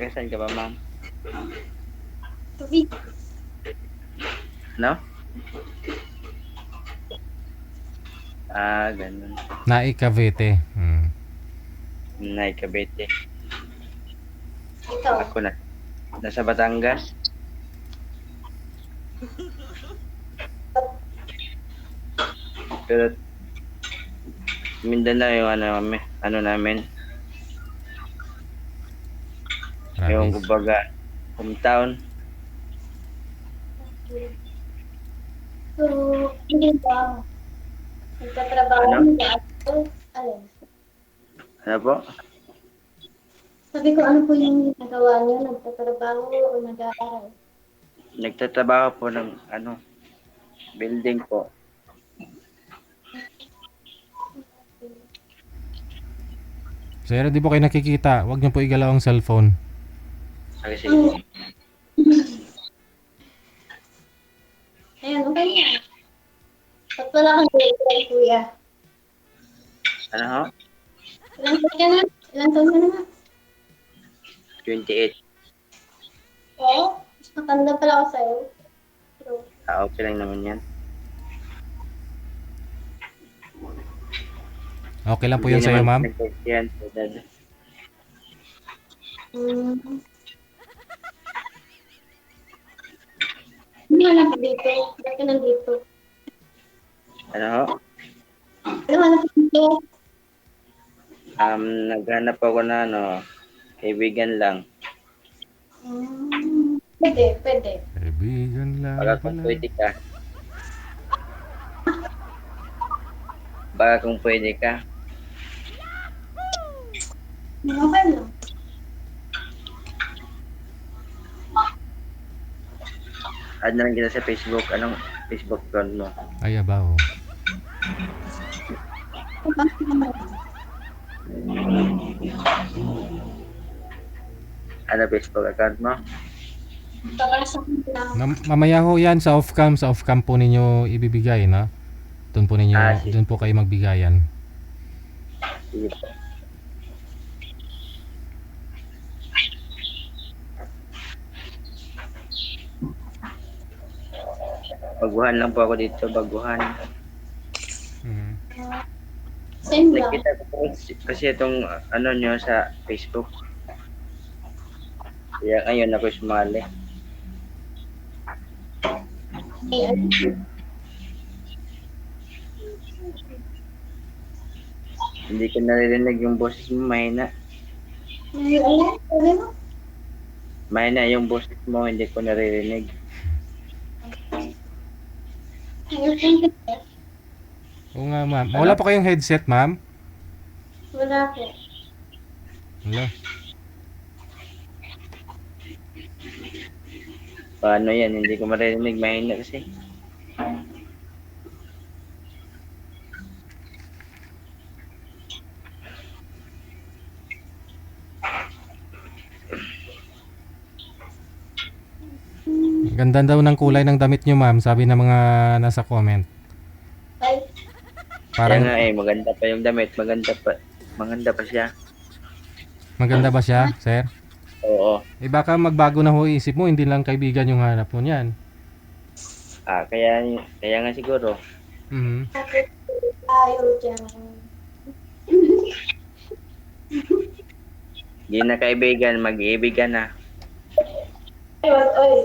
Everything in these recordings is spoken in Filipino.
Saan ka ba, ma'am? Tubig. No? Ah, ganun. Naik Cavite. Nay, Cavite. Ikaw. Ako na. Nasa Batangas. Pero Mindanao yung ano namin. Yung Grabe. kumbaga, hometown. So, hindi ba? Nagtatrabaho Ano? niya. Alin? Ano po? Sabi ko, ano po yung ginagawa niyo? Nagtatrabaho o nag-aaral? Nagtatrabaho po ng building po. Sir, di po kayo nakikita. Huwag niyo po igalaw ang cellphone. Kasi Ayan, okay na. Ba't wala kang girlfriend, kuya? ano ho? Ilang taon ka na? Ilang taon ka na nga? 28. Oo. Mas matanda pala ako sa'yo. Pero, Okay lang naman yan. Okay lang po Hindi yan sa'yo, naman ma'am? nagkakasiyan, edad. Hindi ka lang dito. Ba't ka nandito? Ano ho? Ano hanap dito? Naghanap ako na kaibigan lang. Pwede, pwede. Kaibigan lang Baka kung pala. pwede ka. Baka kung pwede ka. Okay lang. Add na lang kita sa Facebook. Anong Facebook account mo? Ay, abaw. Ano Facebook account mo? Para sa akin lang. Mamaya ho yan sa off-cam. Sa off-cam po ninyo ibibigay, na? Doon po ninyo, Sige. doon po kayo magbigayan. Sige po. Baguhan lang po ako dito. Baguhan. Same lang. Nakita ko po kasi itong nyo sa Facebook. Kaya ngayon ako sumali. Eh, Hindi ko naririnig yung boses mo. Mahina. ano? Sabi mo? Mahina yung boses mo. Hindi ko naririnig. Girlfriend ka? Oo nga, ma'am. Wala pa kayong headset, ma'am? Wala po. Wala. Paano yan? Hindi ko maririnig. Mahina kasi. Ganda daw ng kulay ng damit nyo, ma'am. Sabi ng mga nasa comment. Ay, Parang Parang maganda pa yung damit. Maganda pa. Maganda pa siya. maganda ba siya, sir? Oo. Eh baka magbago na ho isip mo. Hindi lang kaibigan yung hanap mo niyan. Kaya nga siguro. Mhm. ayaw dyan. Hindi na kaibigan. Mag-iibigan na. Ay, oy.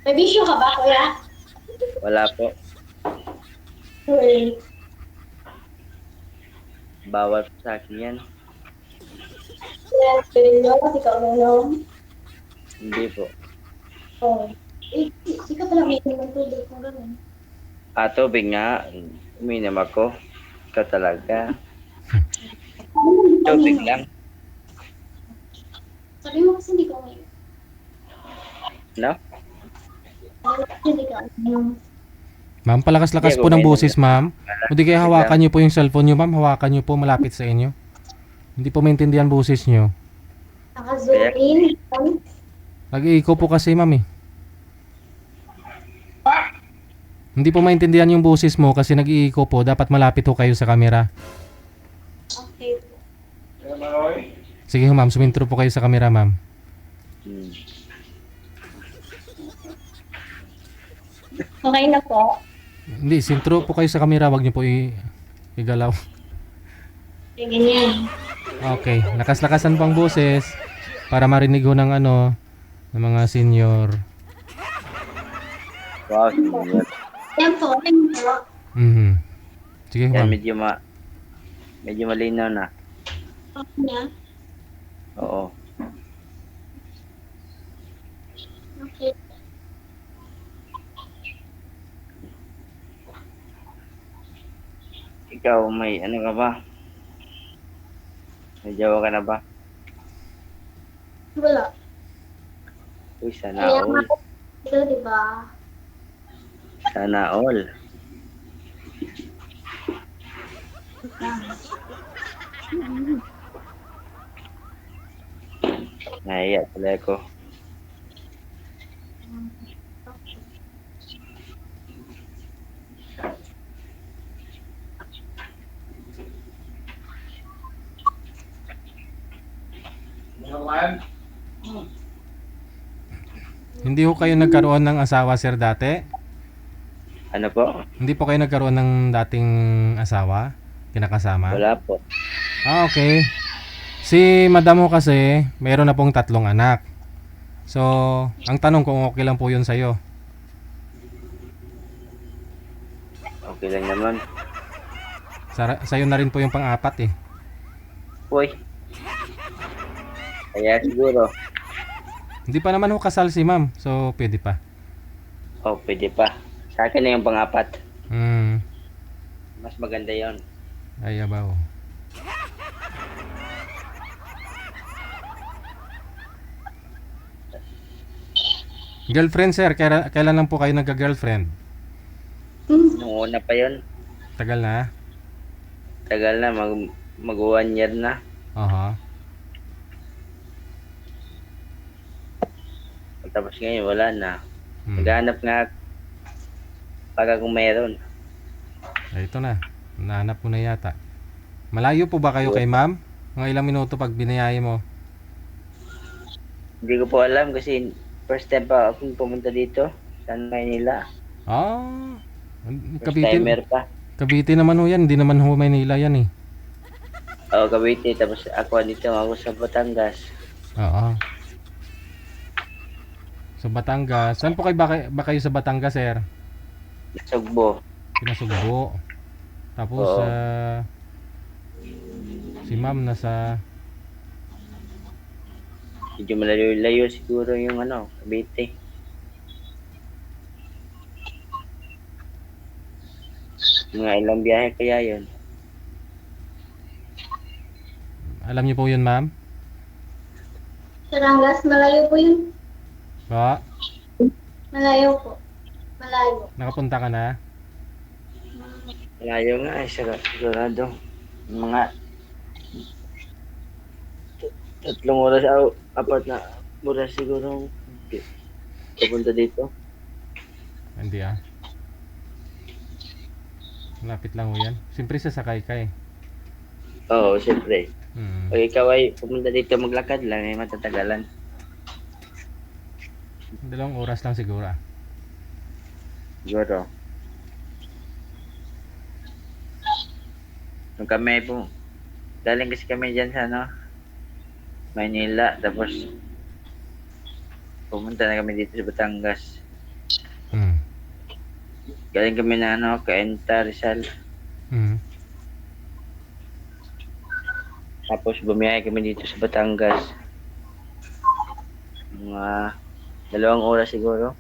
May bisyo ka ba, kuya? Wala po. Uy. Bawal po sa akin yan. Yan, pwede nyo kasi ka uminom. Hindi po. Oh. Ikaw pala may ng tubig kung gano'n. Tubig nga. Uminom ako. Ikaw talaga. Tubig lang. Sabi mo kasi hindi ka uminom. No? Hindi ka uminom. Ma'am, palakas-lakas Hindi, po ng okay boses, ma'am. Hindi kayo hawakan nyo po yung cellphone nyo, ma'am. Hawakan nyo po malapit sa inyo. Hindi po maintindihan boses nyo. Naka-zoom in. Nag-i-echo po kasi, ma'am, eh. Hindi po maintindihan yung boses mo kasi nag-iiko po. Dapat malapit ho kayo sa camera. Okay po. Sige ho ma'am, sumintro po kayo sa camera ma'am. Hmm. Okay na po. Hindi, sintro po kayo sa camera. Wag niyo po igalaw. Sige niyan. Okay, lakas-lakasan po ang boses para marinig ho ng ano, ng mga senior. Wow, senior. Yan po. Yan po. Mhm. Sige ho Yan, ma'am. medyo malinaw na. Okay na. Oo. Okay. Ikaw, may ano ka ba? May jowa ka na ba? Wala. Uy, sana Kaya all. nga ito, di ba? Sana all. Nahiya pala ako. Hindi ho kayo nagkaroon ng asawa sir dati? Ano po? Hindi po kayo nagkaroon ng dating asawa? Kinakasama? Wala po. Ah, okay. Si madam ho kasi, mayroon na pong 3 anak. So, ang tanong kung okay lang po yun sa'yo. Okay lang naman. Sa'yo na rin po yung pang-4 eh. Uy. Kaya siguro. Hindi pa naman ho kasal si ma'am. So, pwede pa. Oh, pwede pa. Sa akin na yung pang-4. Hmm. Mas maganda yon. Ay, abaw. Girlfriend sir, kailan lang po kayo nagka-girlfriend? Nung una pa yon. Tagal na? Tagal na. Mag 1 year na. Aha. Tapos ngayon, wala na. Hmm. Naghanap nga pag kung mayroon. Ay, ito na. Nahanap mo na yata. Malayo po ba kayo kay ma'am? Mga ilang minuto pag binayay mo? Hindi ko po alam kasi first time pa akong pumunta dito sa Maynila. Ah, First timer pa. Cavite naman ho yan. Hindi naman ho Maynila yan eh. Oo, Cavite. Tapos ako dito ako sa Batangas. Oo. Sa Batangas. Saan po kayo ba kayo sa Batangas, sir? Sugbo. Pinasugbo. Tapos Oo. si ma'am nasa Medyo malayo-layo siguro yung ano, Cavite. Mga ilang biyahe kaya yun. alam niyo po yun, ma'am? Sarangas, malayo po yun. Ba? Malayo po. Malayo. Nakapunta ka na? Malayo nga eh, sigurado. Mga 3 oras o 4 na oras siguro pupunta dito. Hindi ah. Malapit lang ho yan. Siyempre sasakay ka eh. Oo, siyempre. Hmm. Pag ikaw ay pumunta dito maglakad lang, ay matatagalan. 2 oras lang siguro ah. Siguro. Nung kami po, galing kasi kami dyan sa ano, Maynila, tapos pumunta na kami dito sa Batangas. Hmm. Galing kami na ano, Cainta, Rizal. Hmm. Tapos bumiyahe kami dito sa Batangas. Mga 2 oras siguro.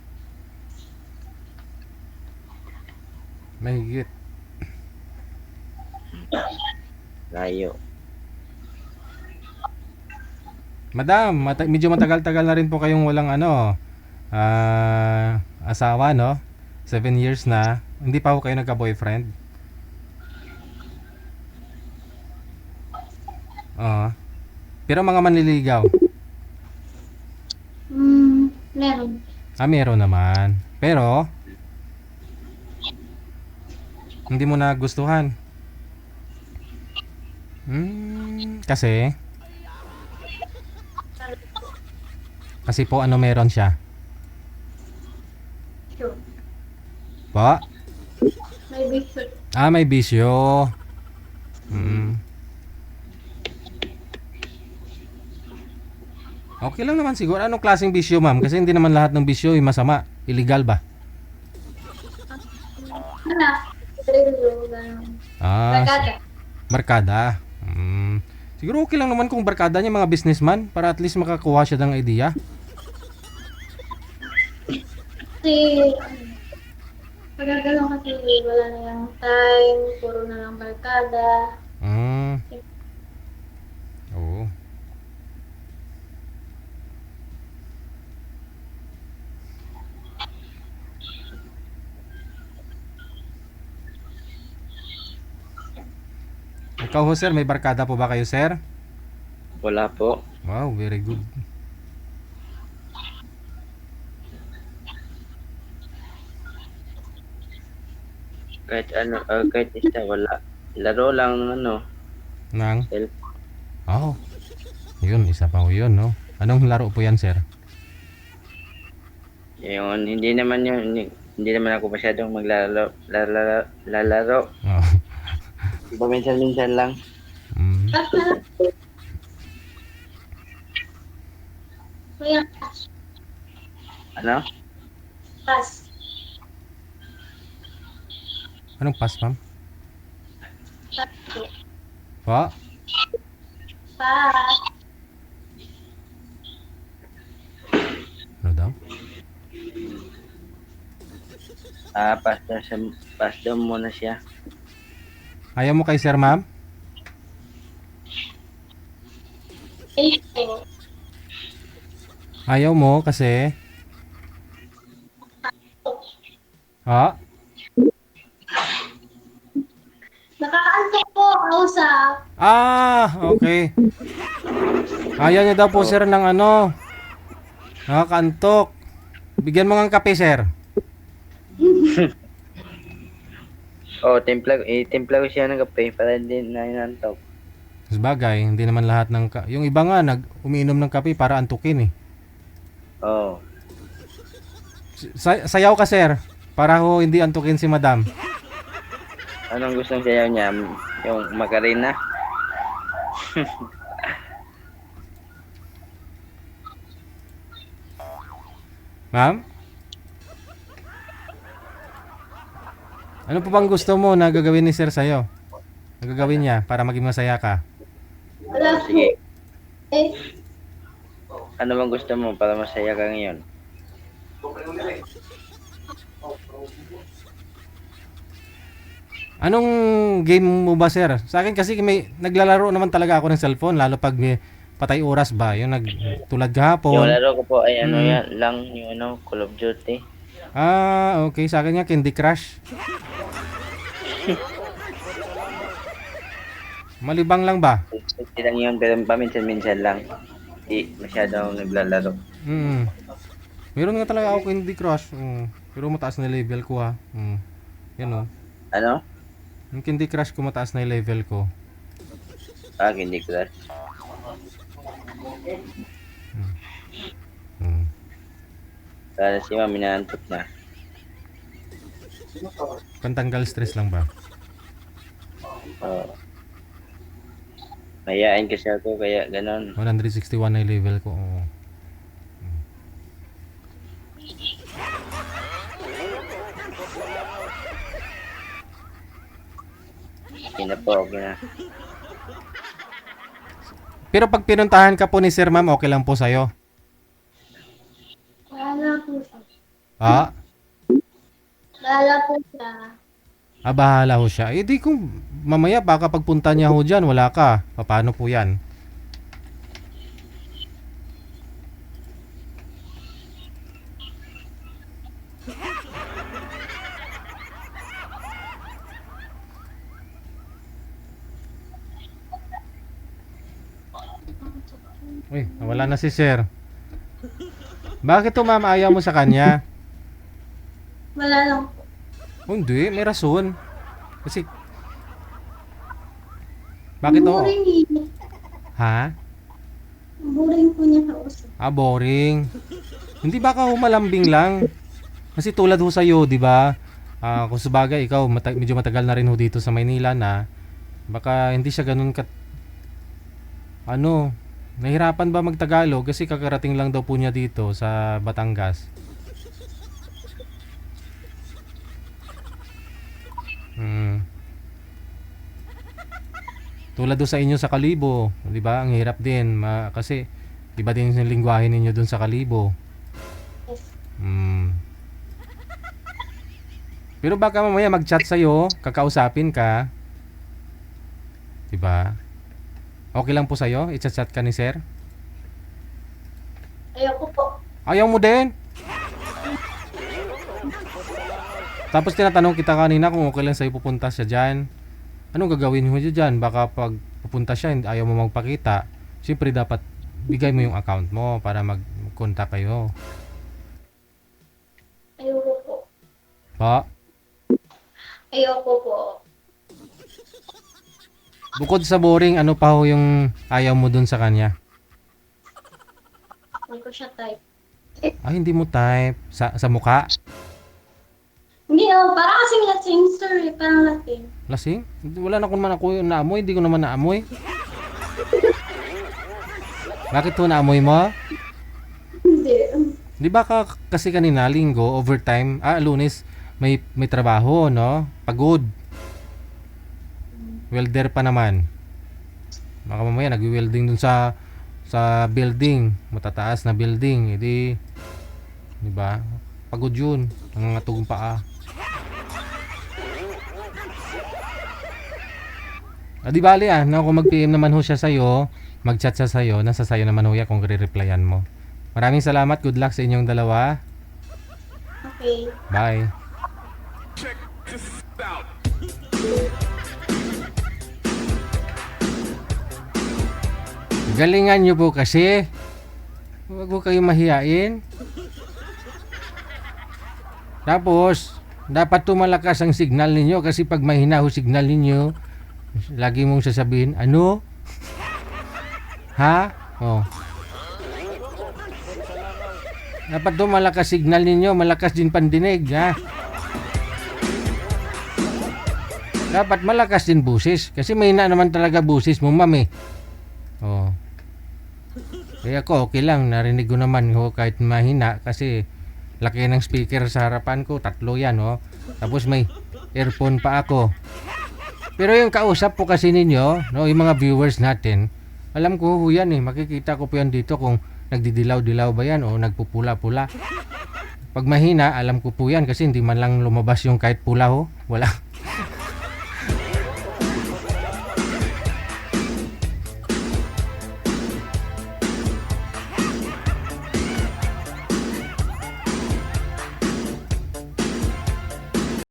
Mahigit. Layo. Madam, medyo matagal-tagal na rin po kayong walang ano, asawa, no? 7 years na. Hindi pa ho kayo nagka-boyfriend? Oo. Pero mga manliligaw? Meron. Meron naman. Pero, Hindi mo nagustuhan. Kasi? Kasi po ano meron siya? Sure. Po? May bisyo. Ah, may bisyo. Okay lang naman siguro. Anong klaseng bisyo, ma'am? Kasi hindi naman lahat ng bisyo ay masama. Illegal ba? Relo, gano'n. Ah, Bagada. barkada. Siguro okay lang naman kung barkada niya mga businessman para at least makakuha siya ng idea. Kasi, pag gano'n kasi wala na yung time, puro na lang barkada. Oo. Ikaw ho, sir, may barkada po ba kayo, sir? Wala po. Wow, very good. Kahit ano, kahit isa, wala. Laro lang ng ano, Nang? cellphone. Oh. Yun, isa pa ho yun, no? Anong laro po yan, sir? Yung hindi naman ako masyadong lalaro. Oh. Paminsan-minsan lang. Basta, may Ano? pass. Anong pass, ma'am? Pass. Po? Pass. Ano daw? Pass daw muna siya. Ayaw mo kay sir, ma'am? Eight. Ayaw mo kasi... Ha? Nakakaantok po, kausap. Ah, okay. Ayaw niya daw po, sir, ng ano. Nakakaantok. Bigyan mo ng kape, sir. Timpla ko siya ng kape para hindi na inantok. Sabagay, hindi naman lahat ng... Yung iba nga, umiinom ng kape para antukin eh. Oo. Sayaw ka, sir. Para ho hindi antukin si madam. Anong gustong sayaw niya? Yung Macarena? Ma'am? Ano po bang gusto mo na gagawin ni sir sa'yo? Na gagawin niya para maging masaya ka? Wala po. Sige. Eh, Ano bang gusto mo para masaya ka ngayon? Anong game mo ba, sir? Sa akin kasi may naglalaro naman talaga ako ng cellphone lalo pag may patay oras ba. Yung tulad Yung kahapon. laro ko po ay ano Mm. yan lang, yung ano, Call of Duty. Ah, okay. Sa akin nga Candy Crush. Malibang lang ba? Hindi lang yun, pero paminsan-minsan lang. Hindi masyadong naglalaro. Meron nga talaga ako Candy Crush. Pero mataas na level ko ha. Yan o. Ano? Yung Candy Crush ko mataas na yung level ko. Hindi Crush. Para si Mami naantok na. Pantanggal stress lang ba? Oo. Mayayain kasi ako, kaya ganon. 161 na yung level ko. Oo. Okay na po, okay na. Pero pag pinuntahan ka po ni Sir Ma'am, okay lang po sa'yo. wala po siya. Ha? Wala po siya. Ah, bahala ho siya. Eh di kung mamaya baka pagpunta niya ho dyan, wala ka. Paano po yan? Uy, nawala na si Sir. Bakit to ma'am ayaw mo sa kanya? Wala lang po. Oh, hindi, may rason. Kasi, bakit oh? Boring eh. Ha? Boring po niya kausap. Boring. Hindi ba ka malambing lang? Kasi tulad ho sa'yo, di ba? Kung sabagay, ikaw medyo matagal na rin ho dito sa Maynila na baka hindi siya ganun nahirapan ba magtagalog kasi kakarating lang daw po niya dito sa Batangas. Tulad do sa inyo sa Kalibo, 'di ba? Ang hirap din kasi iba din yung lingwahe ninyo doon sa Kalibo. Yes. Pero baka mamaya mag-chat sa'yo, kakausapin ka. 'Di ba? Okay lang po sa'yo? I-chat ka ni sir? Ayoko po. Ayaw mo din? Tapos tinatanong kita kanina kung okay lang sa'yo pupunta siya dyan. Anong gagawin mo dyan? Baka pag pupunta siya, ayaw mo magpakita. Siyempre dapat bigay mo yung account mo para mag-contact kayo. Ayoko po. Pa? Ayoko po. Bukod sa boring, ano pa ho yung ayaw mo dun sa kanya? Hindi ko siya type. Hindi mo type. Sa mukha? Hindi parang kasing lasing sir eh. Parang lasing. Lasing? Wala na naman ako yung naamoy. Hindi ko naman naamoy. Bakit to naamoy mo? Hindi. Di ba kasi kanina, linggo, overtime, Lunes, may trabaho, no? Pagod. Welder pa naman. Baka mamaya nag-welding dun sa building, matataas na building. Di ba? Pagod yun. Nangangatog ang paa. Di bali kung mag-PM naman ho siya sa'yo, mag-chat siya sa'yo, nasa sa'yo naman ho yan kung re-replyan mo. Maraming salamat. Good luck sa inyong dalawa. Okay. Bye. Galingan nyo po kasi. Huwag po kayong mahiyain. Tapos, dapat tumalakas ang signal ninyo kasi pag mahina ho signal ninyo, lagi mong sasabihin, ano? Ha? Oh. Dapat malakas signal ninyo, malakas din pandinig, ha? Dapat malakas din busis kasi mahina naman talaga busis mo, ma'am eh. Oh. Kaya ako okay lang, narinig ko naman ho kahit mahina kasi laki ng speaker sa harapan ko, 3 yan, oh. Tapos may earphone pa ako. Pero yung kausap po kasi ninyo, no, yung mga viewers natin, alam ko ho yan eh, makikita ko po yan dito kung nagdidilaw-dilaw ba yan o nagpupula-pula. Pag mahina, alam ko po yan kasi hindi man lang lumabas yung kahit pula ho. Wala.